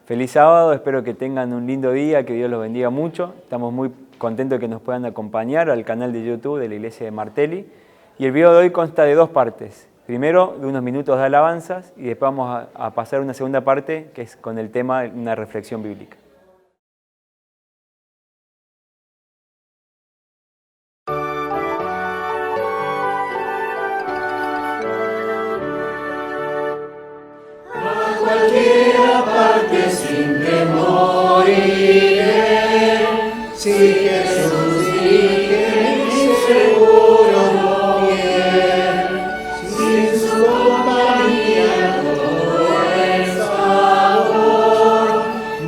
Feliz sábado, espero que tengan un lindo día, que Dios los bendiga mucho. Estamos muy contentos de que nos puedan acompañar al canal de YouTube de la Iglesia de Martelli. Y el video de hoy consta de dos partes. Primero, de unos minutos de alabanzas y después vamos a pasar a una segunda parte que es con el tema de una reflexión bíblica. Cualquiera parte sin temor iré, si Jesús dirige mi seguro pie, sin su compañía todo es sabor,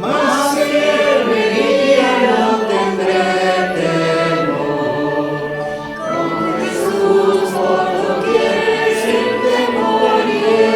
mas si Él me guía no tendré temor, con Jesús por doquier sin temor iré.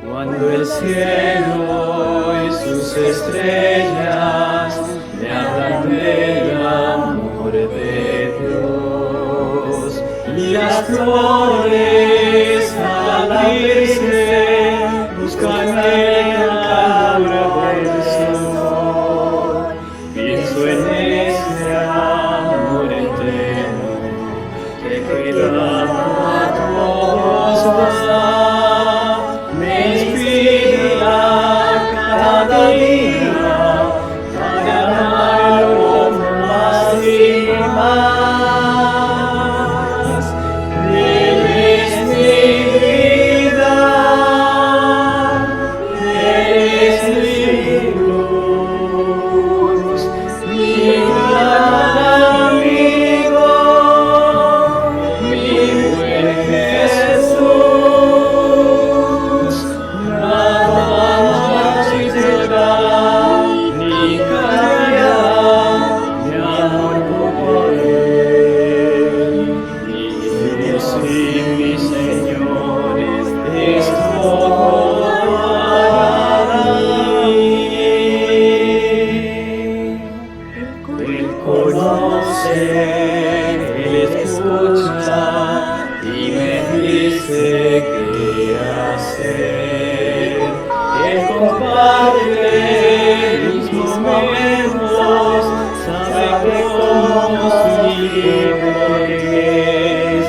Cuando el cielo y sus estrellas me hablan del amor de Dios y las flores al abrirse buscan el calor del sol, pienso en ese amor eterno que queda a todos va. Cada día para amarlo más y más. Él es mi vida, Él es mi luz, mi gran amigo, mi buen Jesús. Él escucha y me dice qué hacer. Él comparte mis momentos, sabe cómo y por qué es.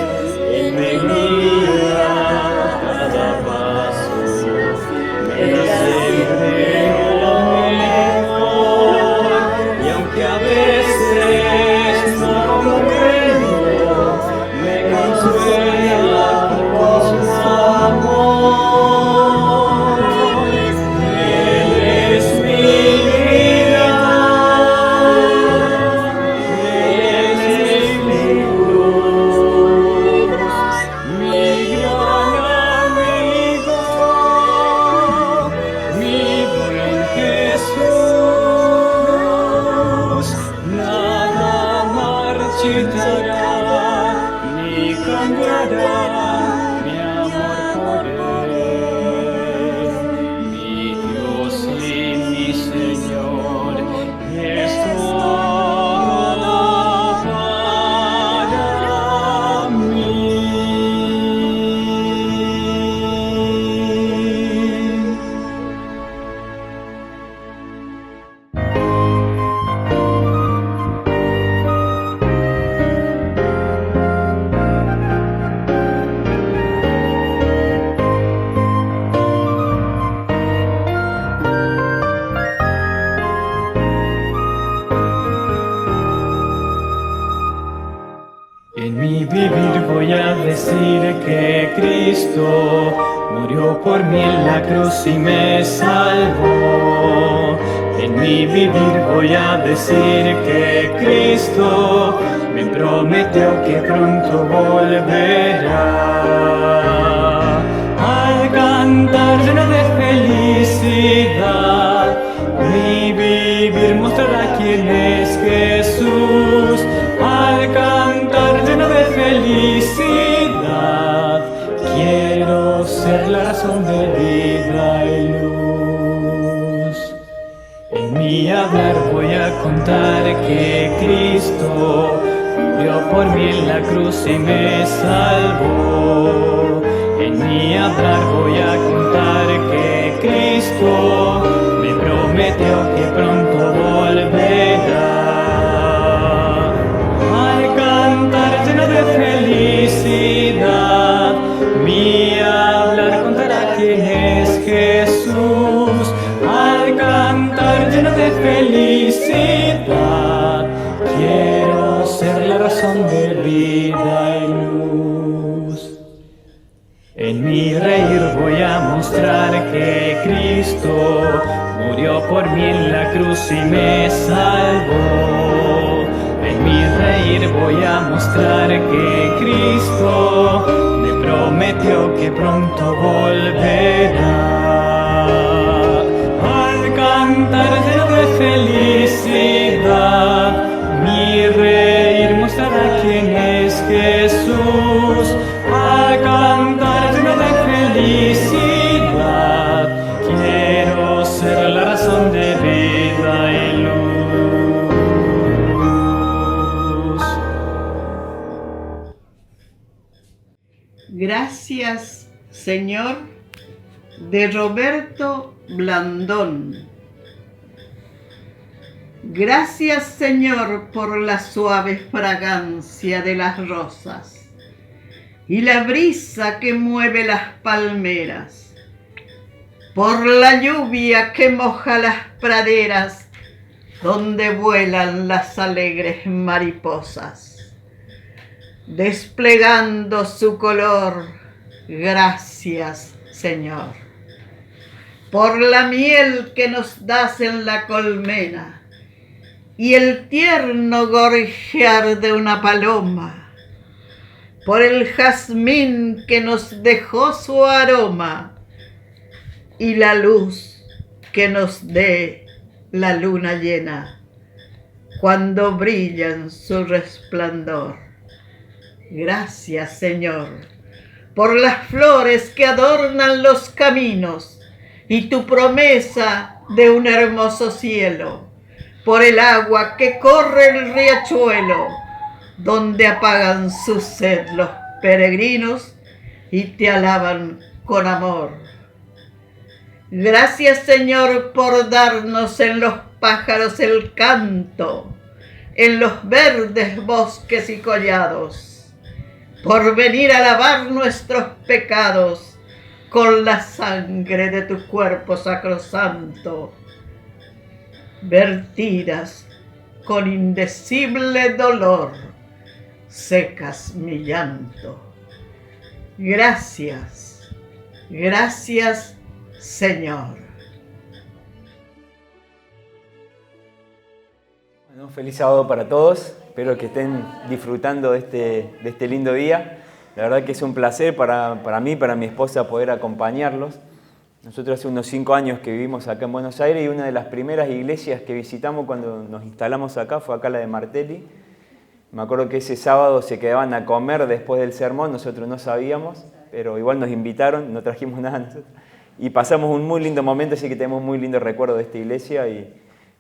cambiará mi amor por Él. Mi Dios y mi Señor, es todo para mí. En mi vivir voy a decir que Cristo murió por mí en la cruz y me salvó. En mi vivir voy a decir que Cristo me prometió que pronto volverá. Al cantar lleno de felicidad, mi vivir mostrará quién es Jesús. Al cantar lleno de felicidad, quiero ser la razón de vida y luz. En mi hablar voy a contar que Cristo murió por mí en la cruz y me salvó. En mi hablar voy a contar que Cristo me prometió que pronto volverá. De felicidad, mi hablar contará quién es Jesús. Al cantar lleno de felicidad, quiero ser la razón de vida y luz. En mi reír voy a mostrar que Cristo murió por mí en la cruz y me salvó. En mi reír voy a mostrar que Cristo me prometió que pronto volverá. Al cantar lleno de felicidad, mi reír mostrará quién es Jesús. Al cantar lleno de felicidad, quiero ser la razón de vida y luz. Gracias, Señor, de Roberto Blandón. Gracias, Señor, por la suave fragancia de las rosas y la brisa que mueve las palmeras, por la lluvia que moja las praderas donde vuelan las alegres mariposas, desplegando su color. Gracias, Señor, por la miel que nos das en la colmena y el tierno gorjear de una paloma, por el jazmín que nos dejó su aroma y la luz que nos dé la luna llena cuando brilla en su resplandor. Gracias, Señor, por las flores que adornan los caminos y tu promesa de un hermoso cielo, por el agua que corre el riachuelo, donde apagan su sed los peregrinos y te alaban con amor. Gracias, Señor, por darnos en los pájaros el canto, en los verdes bosques y collados, por venir a lavar nuestros pecados con la sangre de tu cuerpo sacrosanto, vertidas con indecible dolor, secas mi llanto. Gracias, gracias, Señor. Bueno, feliz sábado para todos. Espero que estén disfrutando de este lindo día. La verdad que es un placer para mí, para mi esposa, poder acompañarlos. Nosotros hace unos 5 años que vivimos acá en Buenos Aires y una de las primeras iglesias que visitamos cuando nos instalamos acá fue acá la de Martelli. Me acuerdo que ese sábado se quedaban a comer después del sermón, nosotros no sabíamos, pero igual nos invitaron, no trajimos nada nosotros. Y pasamos un muy lindo momento, así que tenemos muy lindo recuerdo de esta iglesia. Y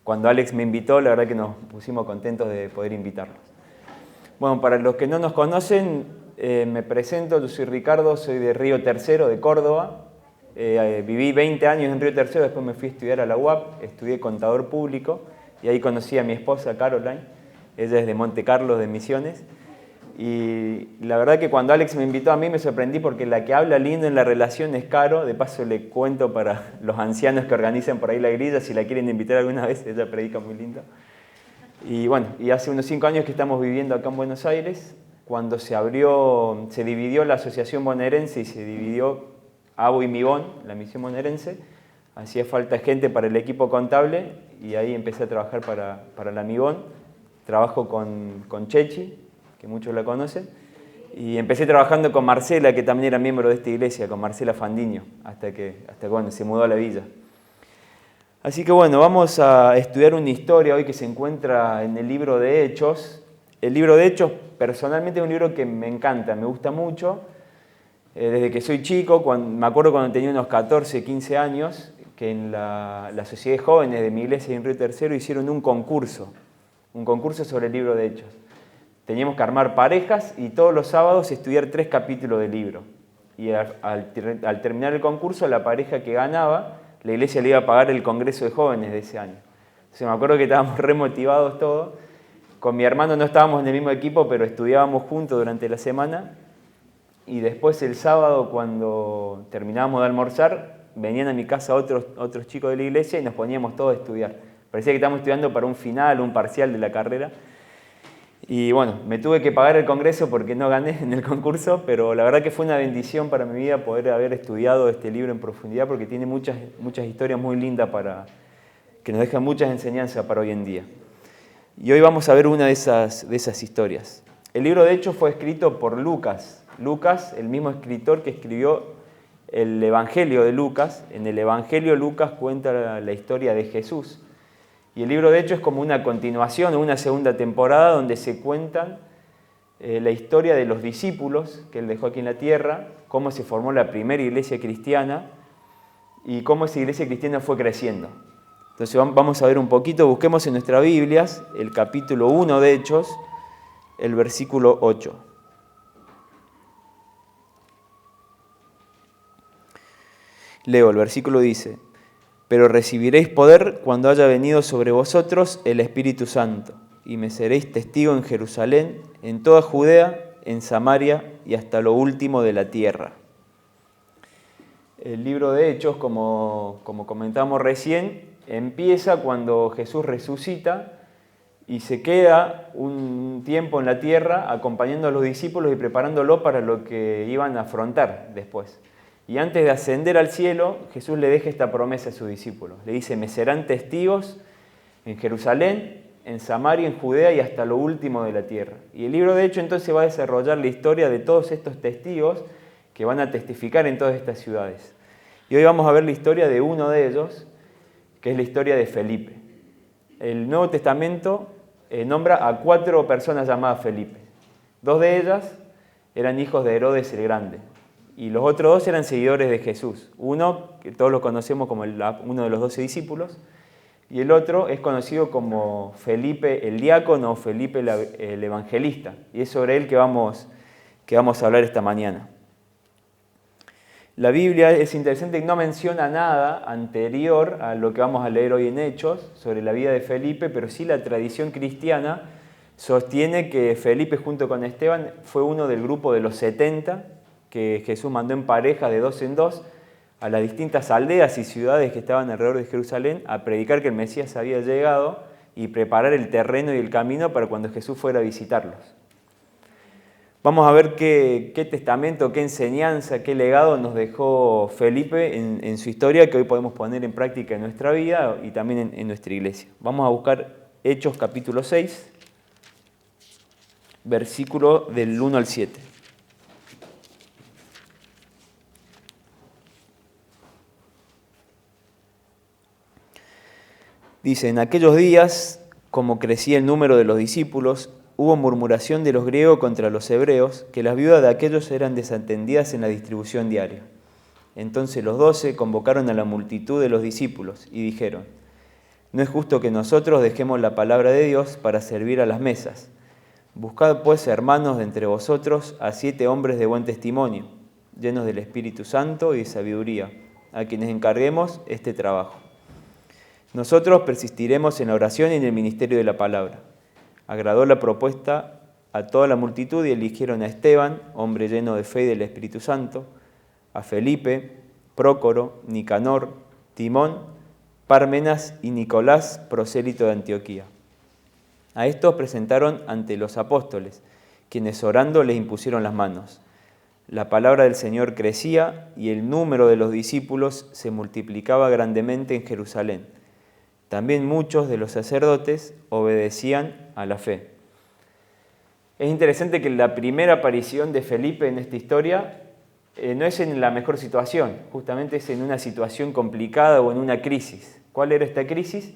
cuando Alex me invitó, la verdad que nos pusimos contentos de poder invitarlos. Bueno, para los que no nos conocen, me presento, yo soy Ricardo, soy de Río Tercero, de Córdoba. Viví 20 años en Río Tercero, después me fui a estudiar a la UAP, estudié contador público y ahí conocí a mi esposa, Caroline. Ella es de Monte Carlos, de Misiones. Y la verdad que cuando Alex me invitó a mí me sorprendí porque la que habla lindo en la relación es Caro. De paso le cuento para los ancianos que organizan por ahí la grilla, si la quieren invitar alguna vez, ella predica muy lindo. Y bueno, y hace unos 5 años que estamos viviendo acá en Buenos Aires, cuando se dividió la asociación bonaerense y se dividió ABO y Mibón, la misión bonaerense, hacía falta gente para el equipo contable y ahí empecé a trabajar para la Mibón. Trabajo con Chechi, que muchos la conocen, y empecé trabajando con Marcela, que también era miembro de esta iglesia, con Marcela Fandiño, hasta que bueno, se mudó a la villa. Así que bueno, vamos a estudiar una historia hoy que se encuentra en el libro de Hechos. El libro de Hechos personalmente es un libro que me encanta, me gusta mucho. Desde que soy chico, me acuerdo cuando tenía unos 14, 15 años, que en la Sociedad de Jóvenes de mi iglesia en Río Tercero hicieron un concurso sobre el libro de Hechos. Teníamos que armar parejas y todos los sábados estudiar 3 capítulos del libro. Y al terminar el concurso, la pareja que ganaba, la iglesia le iba a pagar el congreso de jóvenes de ese año. Entonces me acuerdo que estábamos re motivados todos. Con mi hermano no estábamos en el mismo equipo, pero estudiábamos juntos durante la semana. Y después el sábado, cuando terminábamos de almorzar, venían a mi casa otros chicos de la iglesia y nos poníamos todos a estudiar. Parecía que estábamos estudiando para un final, un parcial de la carrera. Y bueno, me tuve que pagar el congreso porque no gané en el concurso, pero la verdad que fue una bendición para mi vida poder haber estudiado este libro en profundidad porque tiene muchas historias muy lindas que nos dejan muchas enseñanzas para hoy en día. Y hoy vamos a ver una de esas historias. El libro de Hechos fue escrito por Lucas. Lucas, el mismo escritor que escribió el Evangelio de Lucas. En el Evangelio Lucas cuenta la historia de Jesús. Y el libro de Hechos es como una continuación o una segunda temporada donde se cuentan la historia de los discípulos que él dejó aquí en la tierra, cómo se formó la primera iglesia cristiana y cómo esa iglesia cristiana fue creciendo. Entonces vamos a ver un poquito, busquemos en nuestras Biblias el capítulo 1 de Hechos, el versículo 8. Leo, el versículo dice: pero recibiréis poder cuando haya venido sobre vosotros el Espíritu Santo, y me seréis testigo en Jerusalén, en toda Judea, en Samaria y hasta lo último de la tierra. El libro de Hechos, como comentamos recién, empieza cuando Jesús resucita y se queda un tiempo en la tierra acompañando a los discípulos y preparándolo para lo que iban a afrontar después. Y antes de ascender al cielo, Jesús le deja esta promesa a sus discípulos. Le dice: me serán testigos en Jerusalén, en Samaria, en Judea y hasta lo último de la tierra. Y el libro de Hechos entonces va a desarrollar la historia de todos estos testigos que van a testificar en todas estas ciudades. Y hoy vamos a ver la historia de uno de ellos, que es la historia de Felipe. El Nuevo Testamento nombra a 4 personas llamadas Felipe. 2 de ellas eran hijos de Herodes el Grande. Y los otros 2 eran seguidores de Jesús. Uno, que todos lo conocemos como uno de los 12 discípulos, y el otro es conocido como Felipe el diácono o Felipe el evangelista. Y es sobre él que vamos a hablar esta mañana. La Biblia es interesante que no menciona nada anterior a lo que vamos a leer hoy en Hechos sobre la vida de Felipe, pero sí la tradición cristiana sostiene que Felipe junto con Esteban fue uno del grupo de los 70 que Jesús mandó en pareja de 2 en 2 a las distintas aldeas y ciudades que estaban alrededor de Jerusalén a predicar que el Mesías había llegado y preparar el terreno y el camino para cuando Jesús fuera a visitarlos. Vamos a ver qué testamento, qué enseñanza, qué legado nos dejó Felipe en su historia que hoy podemos poner en práctica en nuestra vida y también en nuestra iglesia. Vamos a buscar Hechos capítulo 6, versículo del 1 al 7. Dice: en aquellos días, como crecía el número de los discípulos, hubo murmuración de los griegos contra los hebreos, que las viudas de aquellos eran desatendidas en la distribución diaria. Entonces los 12 convocaron a la multitud de los discípulos y dijeron: no es justo que nosotros dejemos la palabra de Dios para servir a las mesas. Buscad pues, hermanos, de entre vosotros a 7 hombres de buen testimonio, llenos del Espíritu Santo y de sabiduría, a quienes encarguemos este trabajo. Nosotros persistiremos en la oración y en el ministerio de la palabra. Agradó la propuesta a toda la multitud y eligieron a Esteban, hombre lleno de fe y del Espíritu Santo, a Felipe, Prócoro, Nicanor, Timón, Pármenas y Nicolás, prosélito de Antioquía. A estos presentaron ante los apóstoles, quienes orando les impusieron las manos. La palabra del Señor crecía y el número de los discípulos se multiplicaba grandemente en Jerusalén. También muchos de los sacerdotes obedecían a la fe. Es interesante que la primera aparición de Felipe en esta historia no es en la mejor situación, justamente es en una situación complicada o en una crisis. ¿Cuál era esta crisis?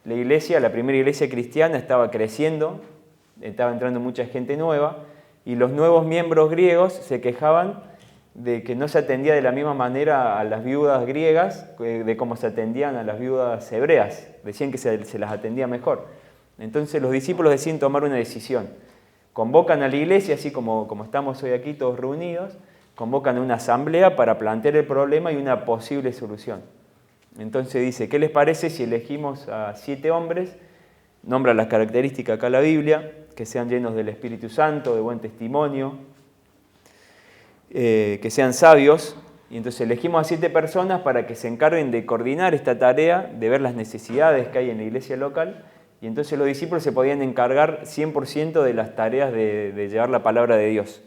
La iglesia, la primera iglesia cristiana, estaba creciendo, estaba entrando mucha gente nueva, y los nuevos miembros griegos se quejaban de que no se atendía de la misma manera a las viudas griegas de cómo se atendían a las viudas hebreas. Decían que se las atendía mejor. Entonces los discípulos deciden tomar una decisión. Convocan a la iglesia, así como estamos hoy aquí todos reunidos, convocan a una asamblea para plantear el problema y una posible solución. Entonces dice: ¿qué les parece si elegimos a 7 hombres? Nombra las características acá la Biblia, que sean llenos del Espíritu Santo, de buen testimonio, que sean sabios. Y entonces elegimos a 7 personas para que se encarguen de coordinar esta tarea, de ver las necesidades que hay en la iglesia local. Y entonces los discípulos se podían encargar 100% de las tareas de llevar la palabra de Dios.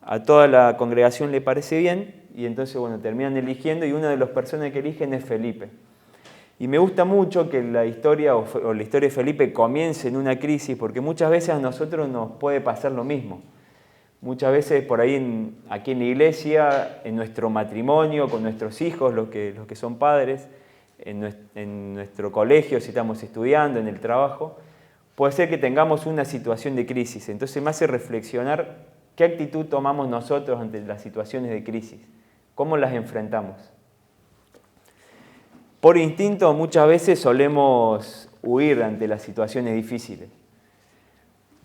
A toda la congregación le parece bien, y entonces terminan eligiendo, y una de las personas que eligen es Felipe. Y me gusta mucho que la historia o la historia de Felipe comience en una crisis, porque muchas veces a nosotros nos puede pasar lo mismo. Muchas veces por ahí aquí en la iglesia, en nuestro matrimonio, con nuestros hijos, los que son padres, en nuestro colegio, si estamos estudiando, en el trabajo, puede ser que tengamos una situación de crisis. Entonces me hace reflexionar qué actitud tomamos nosotros ante las situaciones de crisis, cómo las enfrentamos. Por instinto muchas veces solemos huir ante las situaciones difíciles.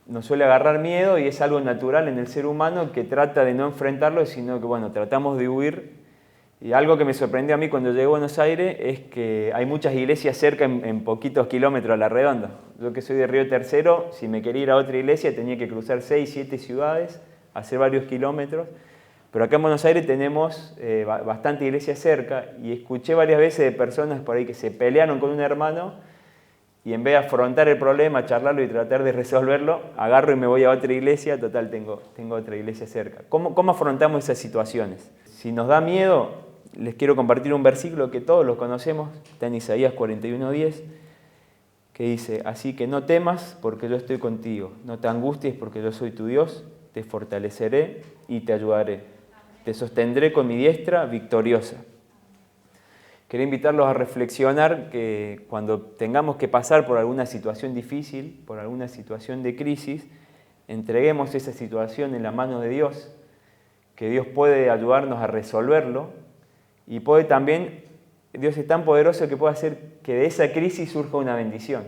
Nos suele agarrar miedo y es algo natural en el ser humano que trata de no enfrentarlo, sino que tratamos de huir. Y algo que me sorprendió a mí cuando llegué a Buenos Aires es que hay muchas iglesias cerca en poquitos kilómetros a la redonda. Yo que soy de Río Tercero, si me quería ir a otra iglesia tenía que cruzar 6, 7 ciudades, hacer varios kilómetros. Pero acá en Buenos Aires tenemos bastante iglesia cerca y escuché varias veces de personas por ahí que se pelearon con un hermano y en vez de afrontar el problema, charlarlo y tratar de resolverlo, agarro y me voy a otra iglesia, total tengo otra iglesia cerca. ¿Cómo afrontamos esas situaciones? Si nos da miedo, les quiero compartir un versículo que todos los conocemos, está en Isaías 41:10, que dice: así que no temas porque yo estoy contigo, no te angusties porque yo soy tu Dios, te fortaleceré y te ayudaré. Te sostendré con mi diestra victoriosa. Quería invitarlos a reflexionar que cuando tengamos que pasar por alguna situación difícil, por alguna situación de crisis, entreguemos esa situación en la mano de Dios, que Dios puede ayudarnos a resolverlo y puede también, Dios es tan poderoso que puede hacer que de esa crisis surja una bendición.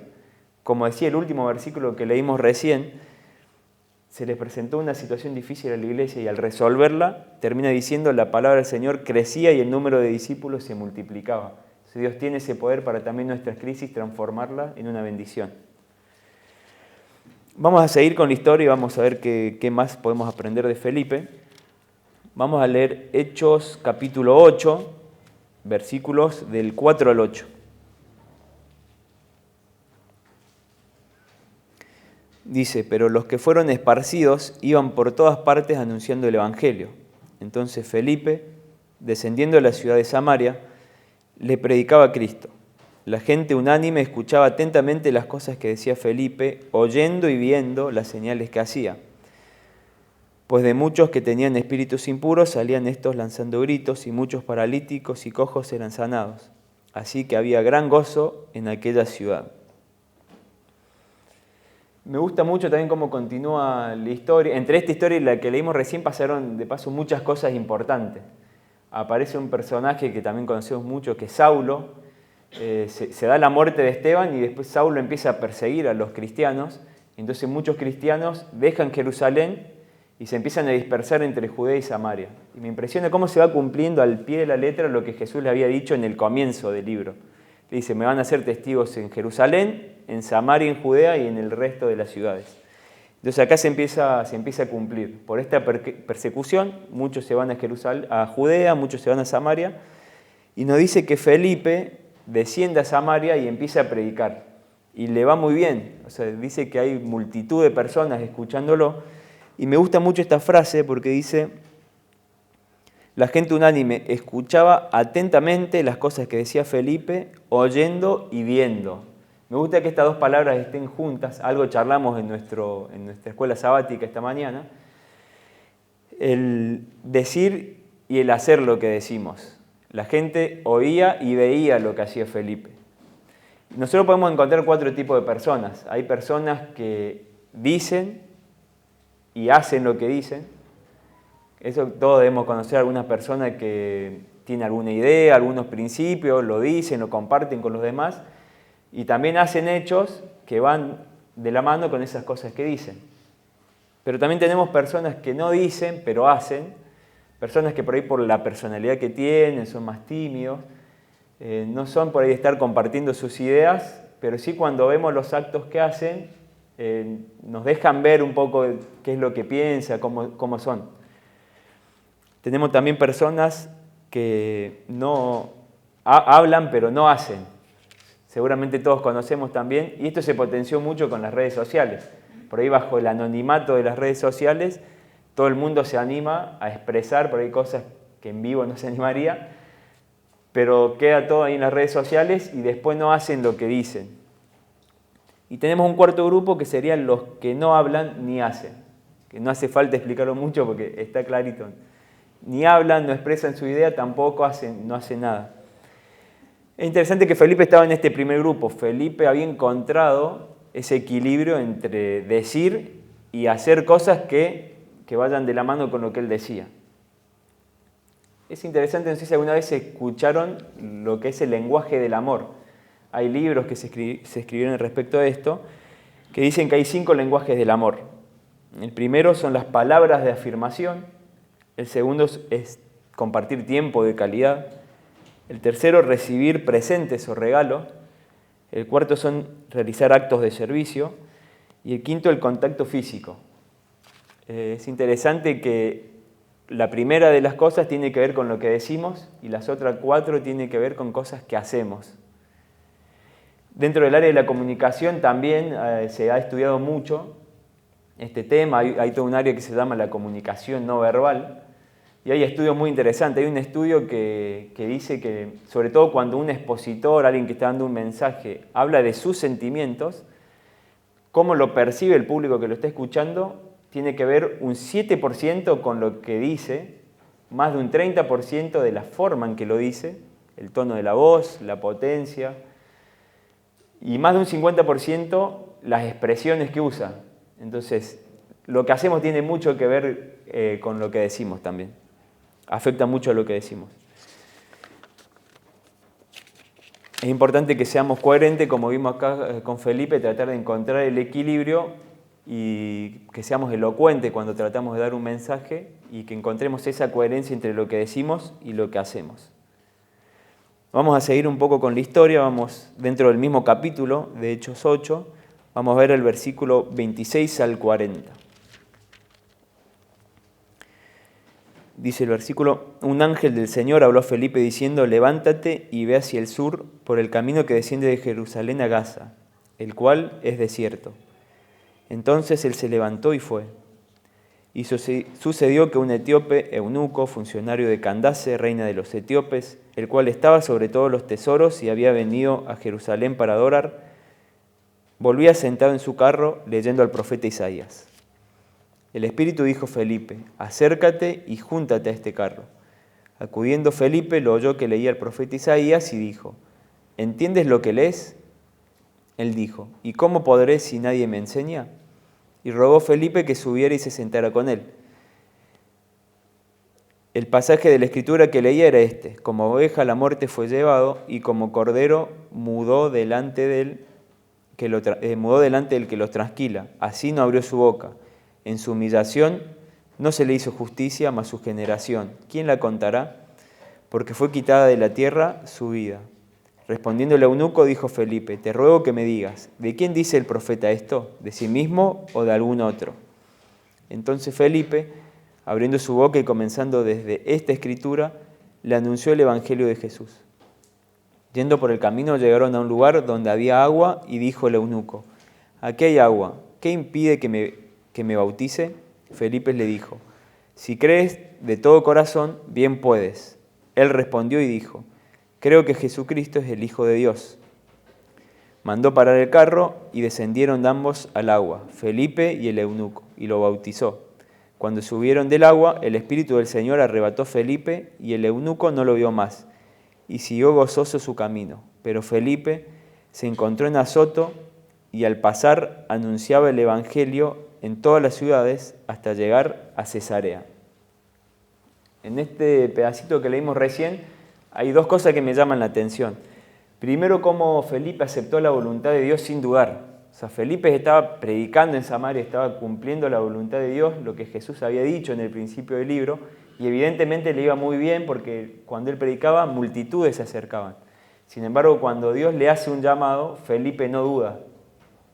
Como decía el último versículo que leímos recién, se les presentó una situación difícil a la iglesia y al resolverla, termina diciendo: la palabra del Señor crecía y el número de discípulos se multiplicaba. Entonces Dios tiene ese poder para también nuestras crisis transformarla en una bendición. Vamos a seguir con la historia y vamos a ver qué más podemos aprender de Felipe. Vamos a leer Hechos capítulo 8, versículos del 4 al 8. Dice: pero los que fueron esparcidos iban por todas partes anunciando el Evangelio. Entonces Felipe, descendiendo a la ciudad de Samaria, le predicaba a Cristo. La gente unánime escuchaba atentamente las cosas que decía Felipe, oyendo y viendo las señales que hacía. Pues de muchos que tenían espíritus impuros salían estos lanzando gritos, y muchos paralíticos y cojos eran sanados. Así que había gran gozo en aquella ciudad. Me gusta mucho también cómo continúa la historia. Entre esta historia y la que leímos recién pasaron de paso muchas cosas importantes. Aparece un personaje que también conocemos mucho, que es Saulo. Se da la muerte de Esteban y después Saulo empieza a perseguir a los cristianos. Entonces muchos cristianos dejan Jerusalén y se empiezan a dispersar entre Judea y Samaria. Y me impresiona cómo se va cumpliendo al pie de la letra lo que Jesús le había dicho en el comienzo del libro. Le dice, me van a hacer testigos en Jerusalén, en Samaria, en Judea y en el resto de las ciudades. Entonces acá se empieza a cumplir. Por esta persecución, muchos se van a Judea, muchos se van a Samaria. Y nos dice que Felipe desciende a Samaria y empieza a predicar. Y le va muy bien. O sea, dice que hay multitud de personas escuchándolo. Y me gusta mucho esta frase porque dice, la gente unánime escuchaba atentamente las cosas que decía Felipe, oyendo y viendo. Me gusta que estas dos palabras estén juntas, algo charlamos en nuestra escuela sabática esta mañana. El decir y el hacer lo que decimos. La gente oía y veía lo que hacía Felipe. Nosotros podemos encontrar 4 tipos de personas. Hay personas que dicen y hacen lo que dicen. Eso todos debemos conocer a algunas personas que tienen alguna idea, algunos principios, lo dicen, lo comparten con los demás y también hacen hechos que van de la mano con esas cosas que dicen. Pero también tenemos personas que no dicen, pero hacen, personas que por ahí por la personalidad que tienen son más tímidos, no son por ahí de estar compartiendo sus ideas, pero sí cuando vemos los actos que hacen, nos dejan ver un poco qué es lo que piensa, cómo son. Tenemos también personas que no hablan pero no hacen. Seguramente todos conocemos también, y esto se potenció mucho con las redes sociales. Por ahí bajo el anonimato de las redes sociales, todo el mundo se anima a expresar por ahí cosas que en vivo no se animaría, pero queda todo ahí en las redes sociales y después no hacen lo que dicen. Y tenemos un cuarto grupo que serían los que no hablan ni hacen, que no hace falta explicarlo mucho porque está clarito. Ni hablan, no expresan su idea, tampoco no hacen nada. Es interesante que Felipe estaba en este primer grupo. Felipe había encontrado ese equilibrio entre decir y hacer cosas que vayan de la mano con lo que él decía. Es interesante, no sé si alguna vez escucharon lo que es el lenguaje del amor. Hay libros que se escribieron respecto a esto, que dicen que hay 5 lenguajes del amor. El primero son las palabras de afirmación, el segundo es compartir tiempo de calidad, el tercero recibir presentes o regalos, el cuarto son realizar actos de servicio y el quinto el contacto físico. Es interesante que la primera de las cosas tiene que ver con lo que decimos y las otras 4 tienen que ver con cosas que hacemos. Dentro del área de la comunicación también se ha estudiado mucho este tema. Hay todo un área que se llama la comunicación no verbal y hay estudios muy interesantes. Hay un estudio que dice que, sobre todo cuando un expositor, alguien que está dando un mensaje, habla de sus sentimientos, cómo lo percibe el público que lo está escuchando, tiene que ver un 7% con lo que dice, más de un 30% de la forma en que lo dice, el tono de la voz, la potencia, y más de un 50% las expresiones que usa. Entonces, lo que hacemos tiene mucho que ver con lo que decimos también. Afecta mucho a lo que decimos. Es importante que seamos coherentes, como vimos acá con Felipe, tratar de encontrar el equilibrio y que seamos elocuentes cuando tratamos de dar un mensaje y que encontremos esa coherencia entre lo que decimos y lo que hacemos. Vamos a seguir un poco con la historia, vamos dentro del mismo capítulo de Hechos 8, vamos a ver el versículo 26 al 40. Dice el versículo, un ángel del Señor habló a Felipe diciendo, levántate y ve hacia el sur por el camino que desciende de Jerusalén a Gaza, el cual es desierto. Entonces él se levantó y fue. Y sucedió que un etíope, eunuco, funcionario de Candace, reina de los etíopes, el cual estaba sobre todos los tesoros y había venido a Jerusalén para adorar, volvía sentado en su carro leyendo al profeta Isaías. El Espíritu dijo a Felipe, acércate y júntate a este carro. Acudiendo Felipe, lo oyó que leía el profeta Isaías y dijo, ¿entiendes lo que lees? Él dijo, ¿y cómo podré si nadie me enseña? Y rogó Felipe que subiera y se sentara con él. El pasaje de la Escritura que leía era este: como oveja a la muerte fue llevado, y como cordero mudó delante del que los trasquila. Así no abrió su boca. En su humillación no se le hizo justicia, mas su generación, ¿quién la contará? Porque fue quitada de la tierra su vida. Respondiendo el eunuco, dijo Felipe, te ruego que me digas, ¿de quién dice el profeta esto? ¿De sí mismo o de algún otro? Entonces Felipe, abriendo su boca y comenzando desde esta escritura, le anunció el evangelio de Jesús. Yendo por el camino llegaron a un lugar donde había agua y dijo el eunuco, aquí hay agua, ¿qué impide que me bautice? Felipe le dijo, si crees de todo corazón, bien puedes. Él respondió y dijo, creo que Jesucristo es el Hijo de Dios. Mandó parar el carro y descendieron ambos al agua, Felipe y el eunuco, y lo bautizó. Cuando subieron del agua, el Espíritu del Señor arrebató a Felipe y el eunuco no lo vio más, y siguió gozoso su camino. Pero Felipe se encontró en Azoto y al pasar anunciaba el Evangelio en todas las ciudades hasta llegar a Cesarea. En este pedacito que leímos recién hay dos cosas que me llaman la atención. Primero, cómo Felipe aceptó la voluntad de Dios sin dudar. O sea, Felipe estaba predicando en Samaria, estaba cumpliendo la voluntad de Dios, lo que Jesús había dicho en el principio del libro, y evidentemente le iba muy bien porque cuando él predicaba, multitudes se acercaban. Sin embargo, cuando Dios le hace un llamado, Felipe no duda.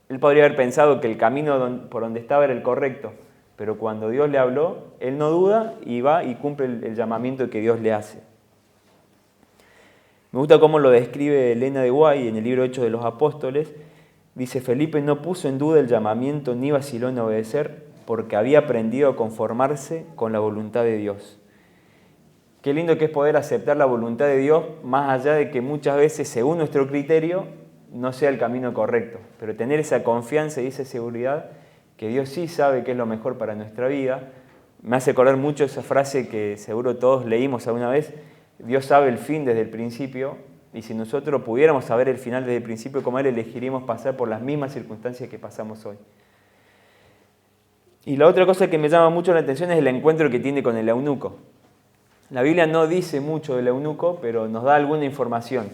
Él podría haber pensado que el camino por donde estaba era el correcto, pero cuando Dios le habló, él no duda y va y cumple el llamamiento que Dios le hace. Me gusta cómo lo describe Elena de Guay en el libro Hechos de los Apóstoles. Dice, Felipe no puso en duda el llamamiento ni vaciló en obedecer porque había aprendido a conformarse con la voluntad de Dios. Qué lindo que es poder aceptar la voluntad de Dios más allá de que muchas veces, según nuestro criterio, no sea el camino correcto. Pero tener esa confianza y esa seguridad que Dios sí sabe qué es lo mejor para nuestra vida. Me hace acordar mucho esa frase que seguro todos leímos alguna vez, Dios sabe el fin desde el principio, y si nosotros pudiéramos saber el final desde el principio, como Él, elegiríamos pasar por las mismas circunstancias que pasamos hoy. Y la otra cosa que me llama mucho la atención es el encuentro que tiene con el eunuco. La Biblia no dice mucho del eunuco, pero nos da alguna información.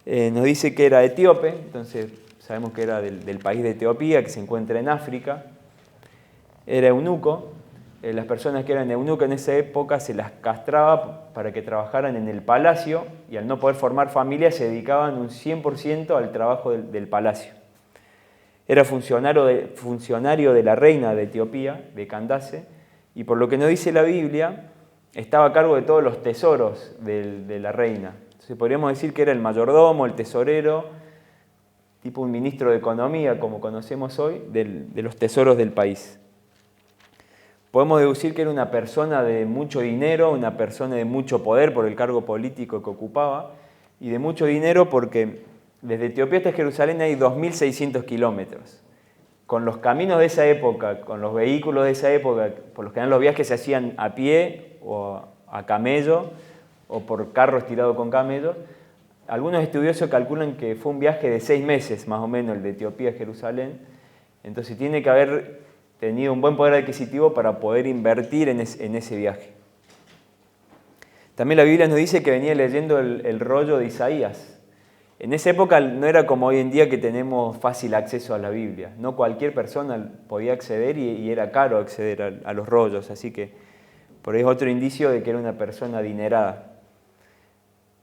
Nos dice que era etíope, entonces sabemos que era del país de Etiopía, que se encuentra en África. Era eunuco. Las personas que eran eunucos en esa época se las castraba para que trabajaran en el palacio y al no poder formar familia se dedicaban un 100% al trabajo del palacio. Era funcionario de la reina de Etiopía, de Candace, y por lo que nos dice la Biblia, estaba a cargo de todos los tesoros de la reina. Entonces podríamos decir que era el mayordomo, el tesorero, tipo un ministro de economía, como conocemos hoy, de los tesoros del país. Podemos deducir que era una persona de mucho dinero, una persona de mucho poder por el cargo político que ocupaba, y de mucho dinero porque desde Etiopía hasta Jerusalén hay 2.600 kilómetros. Con los caminos de esa época, con los vehículos de esa época, por lo general los viajes se hacían a pie o a camello o por carros tirados con camellos. Algunos estudiosos calculan que fue un viaje de 6 meses más o menos el de Etiopía a Jerusalén. Entonces tiene que haber tenido un buen poder adquisitivo para poder invertir en ese viaje. También la Biblia nos dice que venía leyendo el rollo de Isaías. En esa época no era como hoy en día que tenemos fácil acceso a la Biblia. No cualquier persona podía acceder y era caro acceder a los rollos, así que por ahí es otro indicio de que era una persona adinerada.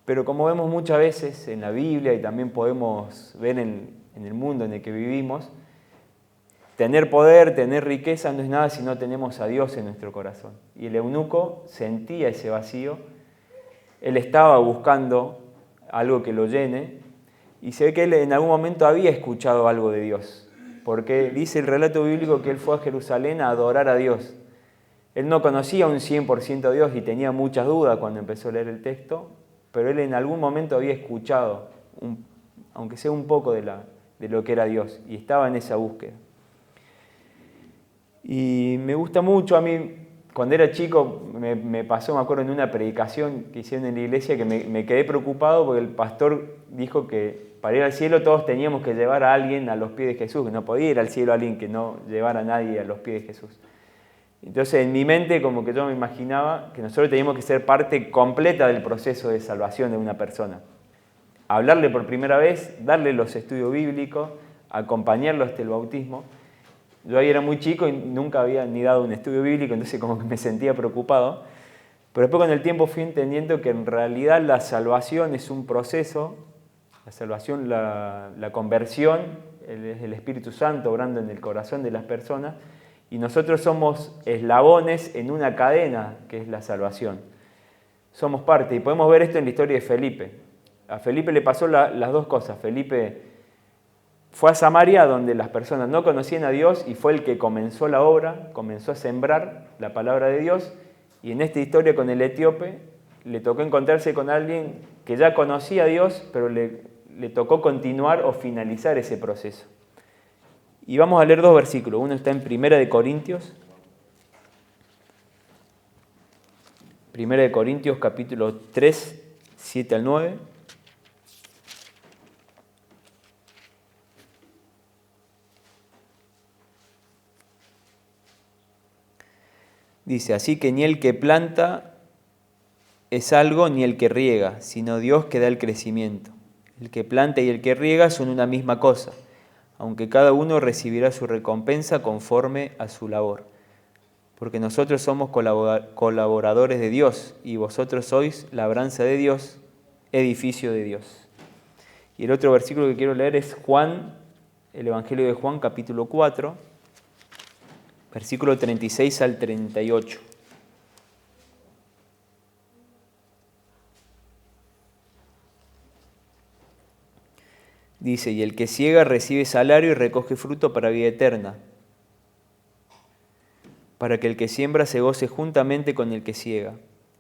Pero como vemos muchas veces en la Biblia y también podemos ver en el mundo en el que vivimos, tener poder, tener riqueza no es nada si no tenemos a Dios en nuestro corazón. Y el eunuco sentía ese vacío, él estaba buscando algo que lo llene, y se ve que él en algún momento había escuchado algo de Dios, porque dice el relato bíblico que él fue a Jerusalén a adorar a Dios. Él no conocía un 100% a Dios y tenía muchas dudas cuando empezó a leer el texto, pero él en algún momento había escuchado, aunque sea un poco de lo que era Dios, y estaba en esa búsqueda. Y me gusta mucho a mí cuando era chico me pasó, me acuerdo, en una predicación que hicieron en la iglesia que me quedé preocupado porque el pastor dijo que para ir al cielo todos teníamos que llevar a alguien a los pies de Jesús, que no podía ir al cielo alguien que no llevara a nadie a los pies de Jesús. Entonces en mi mente como que yo me imaginaba que nosotros teníamos que ser parte completa del proceso de salvación de una persona. Hablarle por primera vez, darle los estudios bíblicos, acompañarlo hasta el bautismo. Yo ahí era muy chico y nunca había ni dado un estudio bíblico, entonces como que me sentía preocupado. Pero después con el tiempo fui entendiendo que en realidad la salvación es un proceso, la salvación, la conversión, es el Espíritu Santo obrando en el corazón de las personas, y nosotros somos eslabones en una cadena que es la salvación. Somos parte, y podemos ver esto en la historia de Felipe. A Felipe le pasó las dos cosas. Felipe fue a Samaria, donde las personas no conocían a Dios, y fue el que comenzó la obra, comenzó a sembrar la palabra de Dios, y en esta historia con el etíope le tocó encontrarse con alguien que ya conocía a Dios, pero le tocó continuar o finalizar ese proceso. Y vamos a leer dos versículos. Uno está en 1 Corintios. 1 Corintios capítulo 3, 7 al 9. Dice, así que ni el que planta es algo, ni el que riega, sino Dios que da el crecimiento. El que planta y el que riega son una misma cosa, aunque cada uno recibirá su recompensa conforme a su labor. Porque nosotros somos colaboradores de Dios, y vosotros sois labranza de Dios, edificio de Dios. Y el otro versículo que quiero leer es Juan, el Evangelio de Juan, capítulo 4, versículo 36 al 38. Dice, y el que siega recibe salario y recoge fruto para vida eterna, para que el que siembra se goce juntamente con el que siega.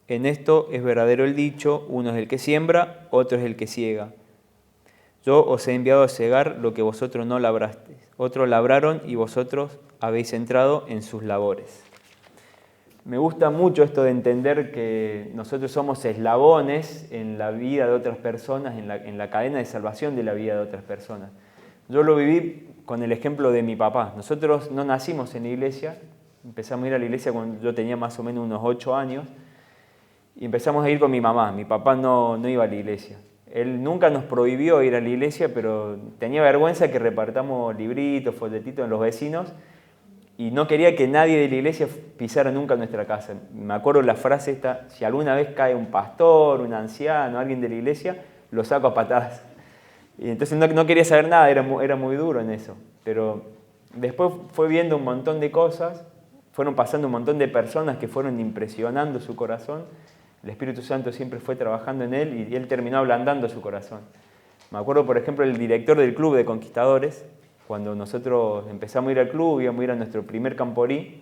En esto es verdadero el dicho, uno es el que siembra, otro es el que siega. Yo os he enviado a segar lo que vosotros no labrasteis. Otros labraron y vosotros habéis entrado en sus labores. Me gusta mucho esto de entender que nosotros somos eslabones en la vida de otras personas, en la cadena de salvación de la vida de otras personas. Yo lo viví con el ejemplo de mi papá. Nosotros no nacimos en la iglesia, empezamos a ir a la iglesia cuando yo tenía más o menos unos 8 años y empezamos a ir con mi mamá. Mi papá no iba a la iglesia. Él nunca nos prohibió ir a la iglesia, pero tenía vergüenza que repartamos libritos, folletitos en los vecinos, y no quería que nadie de la iglesia pisara nunca nuestra casa. Me acuerdo la frase esta, si alguna vez cae un pastor, un anciano, alguien de la iglesia, lo saco a patadas. Y entonces no quería saber nada, era muy duro en eso. Pero después fue viendo un montón de cosas, fueron pasando un montón de personas que fueron impresionando su corazón. El Espíritu Santo siempre fue trabajando en él y él terminó ablandando su corazón. Me acuerdo, por ejemplo, el director del club de conquistadores. Cuando nosotros empezamos a ir al club, íbamos a ir a nuestro primer camporí,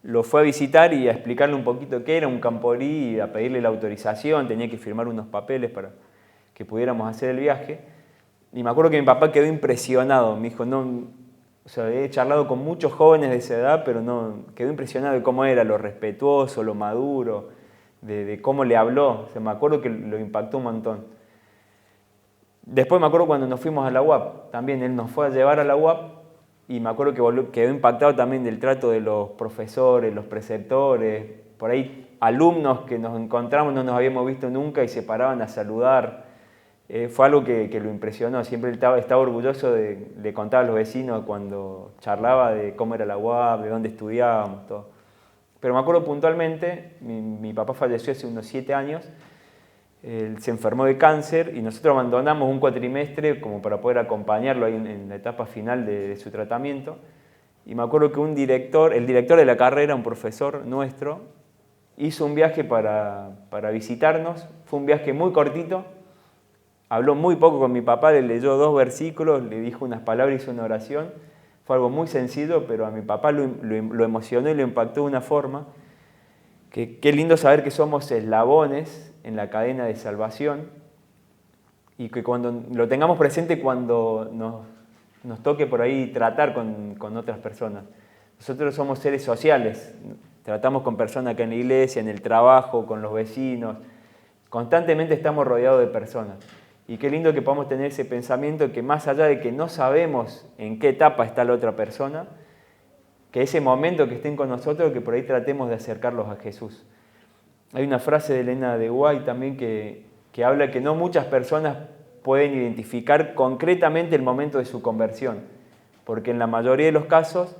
lo fue a visitar y a explicarle un poquito qué era un camporí y a pedirle la autorización, tenía que firmar unos papeles para que pudiéramos hacer el viaje. Y me acuerdo que mi papá quedó impresionado, me dijo, he charlado con muchos jóvenes de esa edad, pero quedó impresionado de cómo era, lo respetuoso, lo maduro, de cómo le habló. Me acuerdo que lo impactó un montón. Después me acuerdo cuando nos fuimos a la UAP, también él nos fue a llevar a la UAP y me acuerdo que quedó impactado también del trato de los profesores, los preceptores, por ahí alumnos que nos encontramos, no nos habíamos visto nunca y se paraban a saludar. Fue algo que lo impresionó, siempre él estaba orgulloso de contar a los vecinos cuando charlaba de cómo era la UAP, de dónde estudiábamos, todo. Pero me acuerdo puntualmente, mi papá falleció hace unos 7 años, él se enfermó de cáncer y nosotros abandonamos un cuatrimestre como para poder acompañarlo ahí en la etapa final de su tratamiento. Y me acuerdo que el director de la carrera, un profesor nuestro, hizo un viaje para visitarnos. Fue un viaje muy cortito, habló muy poco con mi papá, le leyó 2 versículos, le dijo unas palabras, hizo una oración. Fue algo muy sencillo, pero a mi papá lo emocionó y lo impactó de una forma que qué lindo saber que somos eslabones en la cadena de salvación y que cuando lo tengamos presente cuando nos toque por ahí tratar con otras personas. Nosotros somos seres sociales, tratamos con personas acá en la iglesia, en el trabajo, con los vecinos. Constantemente estamos rodeados de personas. Y qué lindo que podamos tener ese pensamiento que más allá de que no sabemos en qué etapa está la otra persona, que ese momento que estén con nosotros, que por ahí tratemos de acercarlos a Jesús. Hay una frase de Elena de White también que habla que no muchas personas pueden identificar concretamente el momento de su conversión, porque en la mayoría de los casos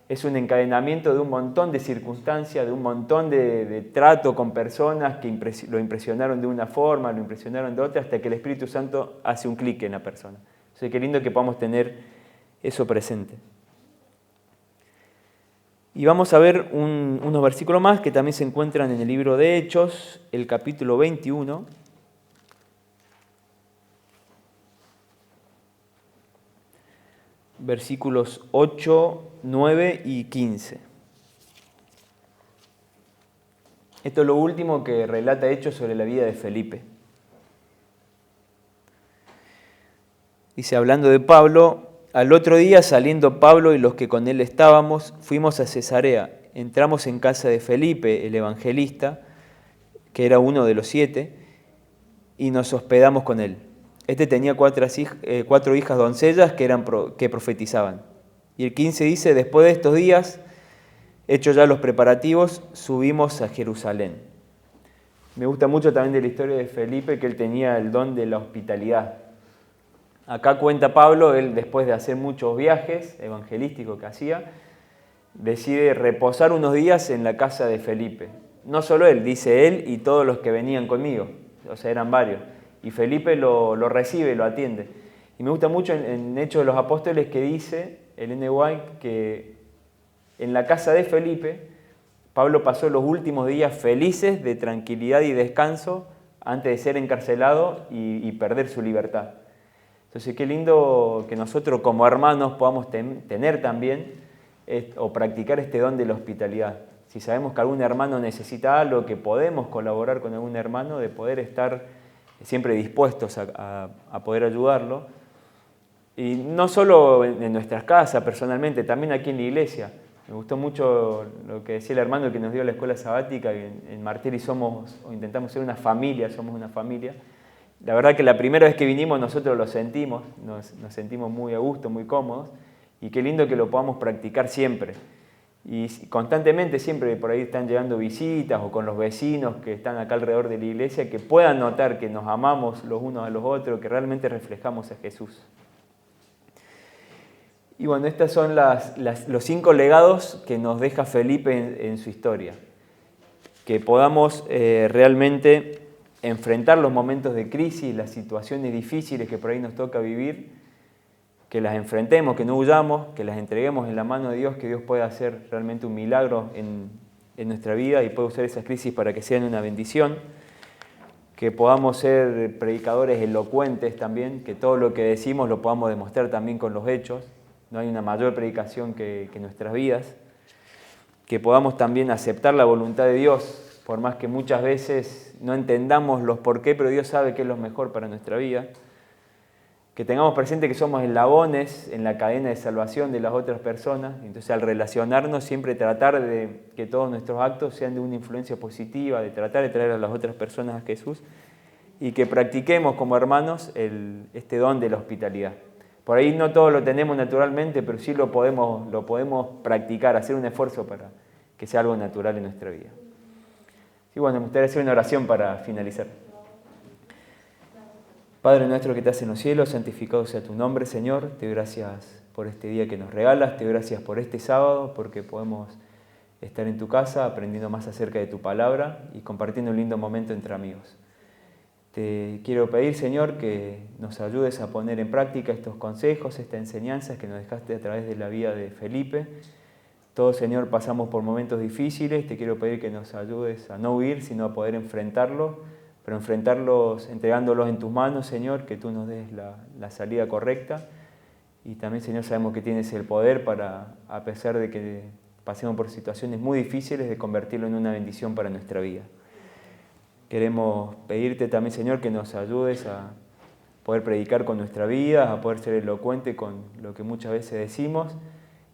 es un encadenamiento de un montón de circunstancias, de un montón de trato con personas que lo impresionaron de una forma, lo impresionaron de otra, hasta que el Espíritu Santo hace un clic en la persona. Entonces, qué lindo que podamos tener eso presente. Y vamos a ver unos versículos más que también se encuentran en el libro de Hechos, el capítulo 21. Versículos 8, 9 y 15. Esto es lo último que relata Hechos sobre la vida de Felipe. Dice, hablando de Pablo, al otro día saliendo Pablo y los que con él estábamos, fuimos a Cesarea. Entramos en casa de Felipe, el evangelista, que era uno de los 7, y nos hospedamos con él. Este tenía 4 hijas doncellas que profetizaban. Y el 15 dice, después de estos días, hechos ya los preparativos, subimos a Jerusalén. Me gusta mucho también de la historia de Felipe que él tenía el don de la hospitalidad. Acá cuenta Pablo, él después de hacer muchos viajes evangelísticos que hacía, decide reposar unos días en la casa de Felipe. No solo él, dice él y todos los que venían conmigo, o sea, eran varios. Y Felipe lo recibe, lo atiende. Y me gusta mucho en Hechos de los Apóstoles que dice Ellen White que en la casa de Felipe, Pablo pasó los últimos días felices de tranquilidad y descanso antes de ser encarcelado y perder su libertad. Entonces, qué lindo que nosotros como hermanos podamos tener también o practicar este don de la hospitalidad. Si sabemos que algún hermano necesita algo, que podemos colaborar con algún hermano, de poder estar siempre dispuestos a poder ayudarlo. Y no solo en nuestras casas, personalmente, también aquí en la iglesia. Me gustó mucho lo que decía el hermano que nos dio la escuela sabática, que en Martelli intentamos ser una familia, somos una familia. La verdad que la primera vez que vinimos nosotros lo sentimos, nos sentimos muy a gusto, muy cómodos, y qué lindo que lo podamos practicar siempre. Y constantemente siempre por ahí están llegando visitas o con los vecinos que están acá alrededor de la iglesia, que puedan notar que nos amamos los unos a los otros, que realmente reflejamos a Jesús. Y bueno, estos son los 5 legados que nos deja Felipe en su historia. Que podamos realmente enfrentar los momentos de crisis, las situaciones difíciles que por ahí nos toca vivir, que las enfrentemos, que no huyamos, que las entreguemos en la mano de Dios, que Dios pueda hacer realmente un milagro en nuestra vida y pueda usar esas crisis para que sean una bendición, que podamos ser predicadores elocuentes también, que todo lo que decimos lo podamos demostrar también con los hechos, no hay una mayor predicación que nuestras vidas, que podamos también aceptar la voluntad de Dios, por más que muchas veces no entendamos los por qué, pero Dios sabe qué es lo mejor para nuestra vida. Que tengamos presente que somos eslabones en la cadena de salvación de las otras personas, entonces al relacionarnos siempre tratar de que todos nuestros actos sean de una influencia positiva, de tratar de traer a las otras personas a Jesús y que practiquemos como hermanos este don de la hospitalidad. Por ahí no todos lo tenemos naturalmente, pero sí lo podemos practicar, hacer un esfuerzo para que sea algo natural en nuestra vida. Y bueno, me gustaría hacer una oración para finalizar. Padre nuestro que estás en los cielos, santificado sea tu nombre, Señor. Te doy gracias por este día que nos regalas, te doy gracias por este sábado, porque podemos estar en tu casa aprendiendo más acerca de tu palabra y compartiendo un lindo momento entre amigos. Te quiero pedir, Señor, que nos ayudes a poner en práctica estos consejos, estas enseñanzas que nos dejaste a través de la vida de Felipe. Todos, Señor, pasamos por momentos difíciles, te quiero pedir que nos ayudes a no huir, sino a poder enfrentarlos, pero enfrentarlos entregándolos en tus manos, Señor, que tú nos des la salida correcta. Y también, Señor, sabemos que tienes el poder para, a pesar de que pasemos por situaciones muy difíciles, de convertirlo en una bendición para nuestra vida. Queremos pedirte también, Señor, que nos ayudes a poder predicar con nuestra vida, a poder ser elocuente con lo que muchas veces decimos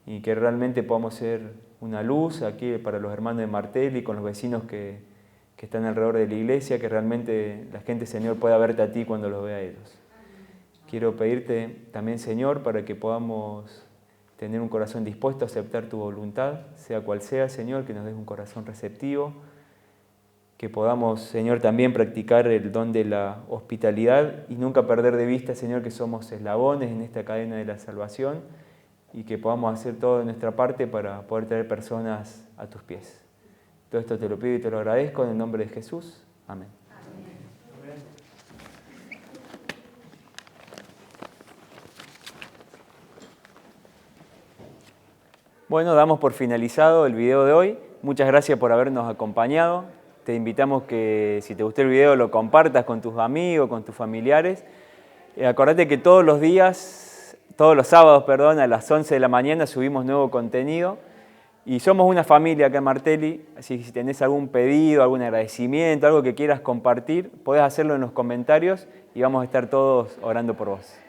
y que realmente podamos ser una luz aquí para los hermanos de Martelli, con los vecinos que están alrededor de la iglesia, que realmente la gente, Señor, pueda verte a ti cuando los vea a ellos. Quiero pedirte también, Señor, para que podamos tener un corazón dispuesto a aceptar tu voluntad, sea cual sea, Señor, que nos des un corazón receptivo, que podamos, Señor, también practicar el don de la hospitalidad y nunca perder de vista, Señor, que somos eslabones en esta cadena de la salvación y que podamos hacer todo de nuestra parte para poder traer personas a tus pies. Todo esto te lo pido y te lo agradezco en el nombre de Jesús. Amén. Bueno, damos por finalizado el video de hoy. Muchas gracias por habernos acompañado. Te invitamos que si te gustó el video lo compartas con tus amigos, con tus familiares. Acordate que todos los sábados, a las 11 de la mañana subimos nuevo contenido. Y somos una familia acá en Martelli, así que si tenés algún pedido, algún agradecimiento, algo que quieras compartir, podés hacerlo en los comentarios y vamos a estar todos orando por vos.